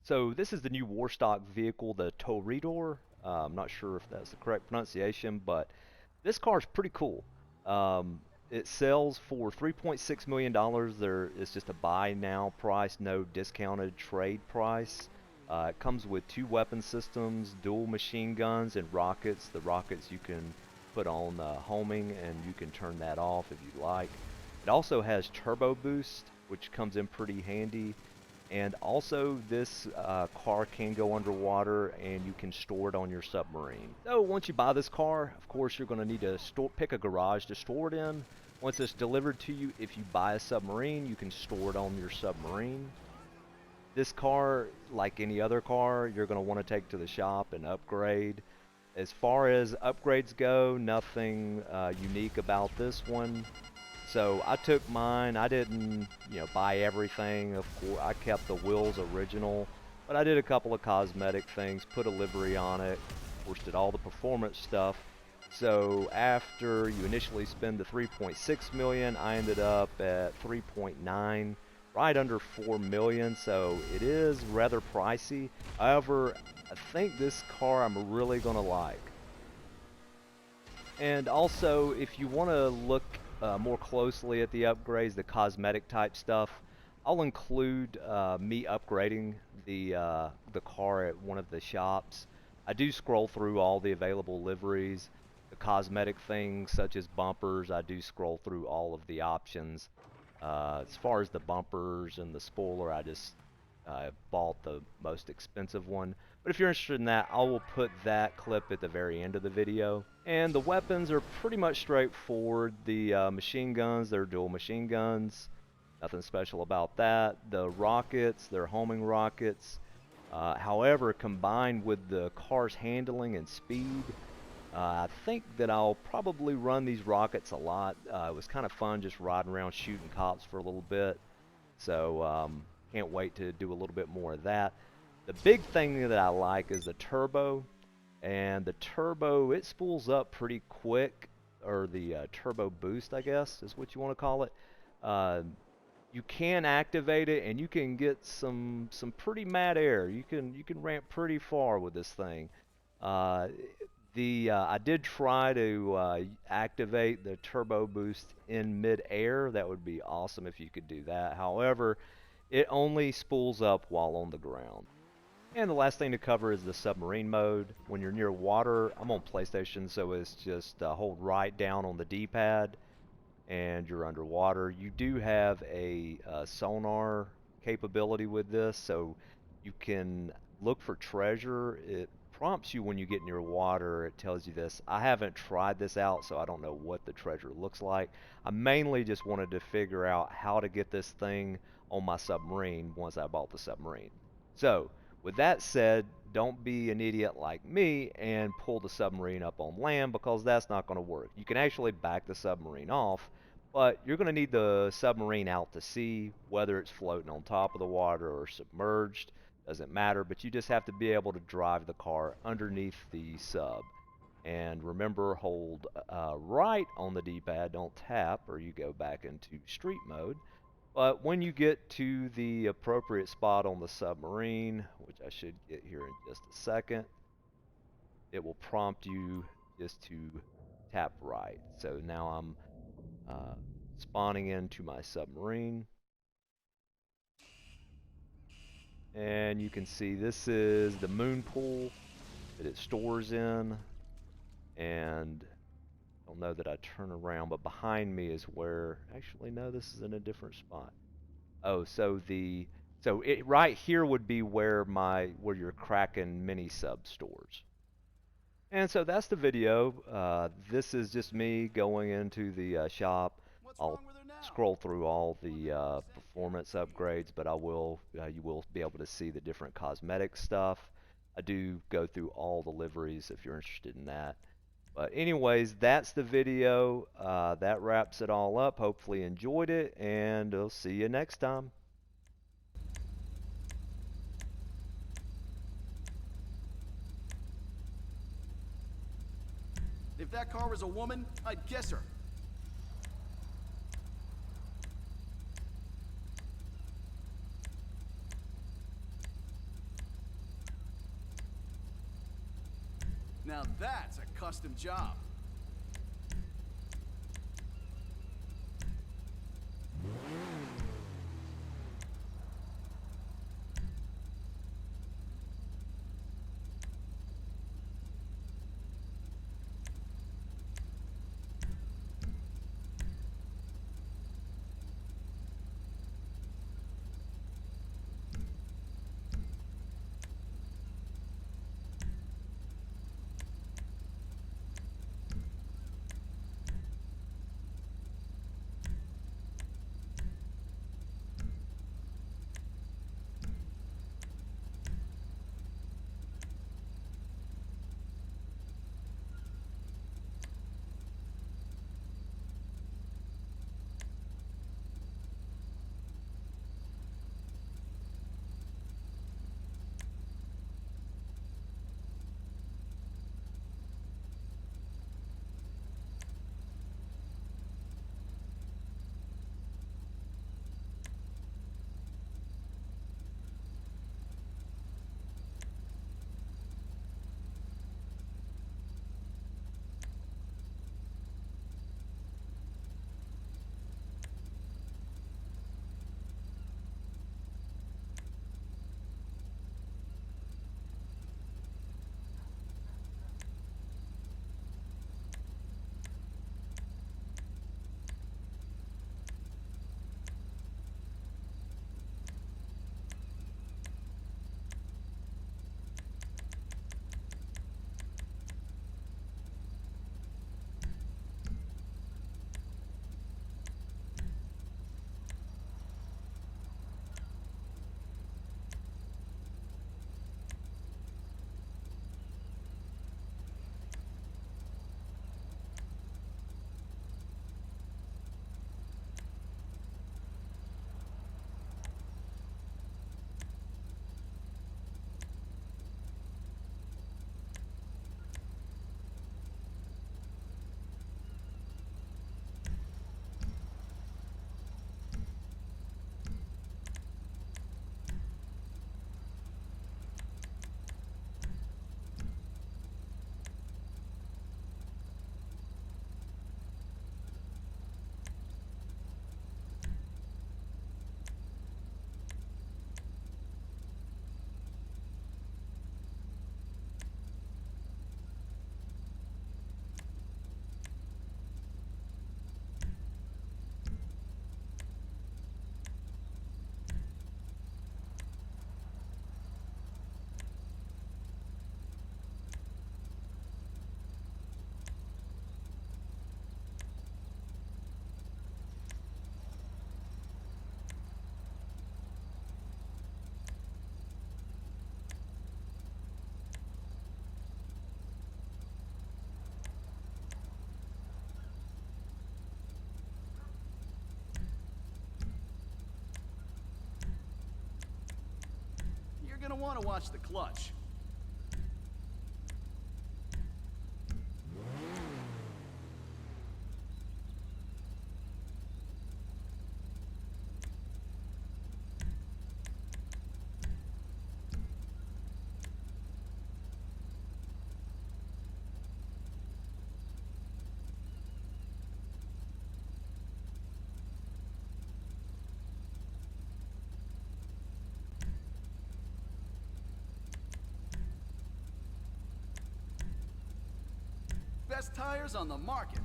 So this is the new Warstock vehicle, the Toreador. I'm not sure if that's the correct pronunciation, but this car is pretty cool. It sells for $3.6 million. It's just a buy now price, no discounted trade price. It comes with two weapon systems, dual machine guns, and rockets. The rockets you can put on homing, and you can turn that off if you'd like. It also has turbo boost, which comes in pretty handy. And also, this car can go underwater, and you can store it on your submarine. So once you buy this car, of course, you're going to need to pick a garage to store it in. Once it's delivered to you, if you buy a submarine, you can store it on your submarine. This car, like any other car, you're going to want to take to the shop and upgrade. As far as upgrades go, nothing unique about this one. So I took mine. I didn't, buy everything. Of course, I kept the wheels original, but I did a couple of cosmetic things, put a livery on it, of course, did all the performance stuff. So after you initially spend the 3.6 million, I ended up at 3.9, right under 4 million. So it is rather pricey. However, I think this car I'm really gonna like. And also, if you want to look more closely at the upgrades, the cosmetic type stuff, I'll include me upgrading the car at one of the shops. I do scroll through all the available liveries. The cosmetic things such as bumpers, I do scroll through all of the options. As far as the bumpers and the spoiler, I just bought the most expensive one. But if you're interested in that, I will put that clip at the very end of the video. And the weapons are pretty much straightforward. The machine guns, they're dual machine guns. Nothing special about that. The rockets, they're homing rockets. However, combined with the car's handling and speed, I think that I'll probably run these rockets a lot. It was kind of fun just riding around shooting cops for a little bit. So can't wait to do a little bit more of that. The big thing that I like is the turbo. And the turbo, it spools up pretty quick, or the turbo boost, I guess, is what you want to call it. You can activate it, and you can get some pretty mad air. You can ramp pretty far with this thing. Uh, I did try to activate the turbo boost in mid-air. That would be awesome if you could do that. However, it only spools up while on the ground. And the last thing to cover is the submarine mode. When you're near water, I'm on PlayStation, so it's just hold right down on the D-pad, and you're underwater. You do have a sonar capability with this, so you can look for treasure. It prompts you when you get near water. It tells you this. I haven't tried this out, so I don't know what the treasure looks like. I mainly just wanted to figure out how to get this thing on my submarine once I bought the submarine. So, with that said, don't be an idiot like me and pull the submarine up on land, because that's not going to work. You can actually back the submarine off, but you're going to need the submarine out to sea, whether it's floating on top of the water or submerged, doesn't matter, but you just have to be able to drive the car underneath the sub. And remember, hold right on the D-pad, don't tap, or you go back into street mode. But when you get to the appropriate spot on the submarine, which I should get here in just a second, it will prompt you just to tap right. So now I'm spawning into my submarine. And you can see this is the moon pool that it stores in. And I don't know that I turn around, but behind me is where, actually no, this is in a different spot. Oh, so it right here would be where your Kraken mini sub stores. And so that's the video. This is just me going into the shop. I'll scroll through all the performance upgrades, but you will be able to see the different cosmetic stuff. I do go through all the liveries if you're interested in that. But anyways, that's the video. That wraps it all up. Hopefully you enjoyed it, and I'll see you next time. If that car was a woman, I'd kiss her. Now that's a custom job. You're gonna want to watch the clutch. Best tires on the market.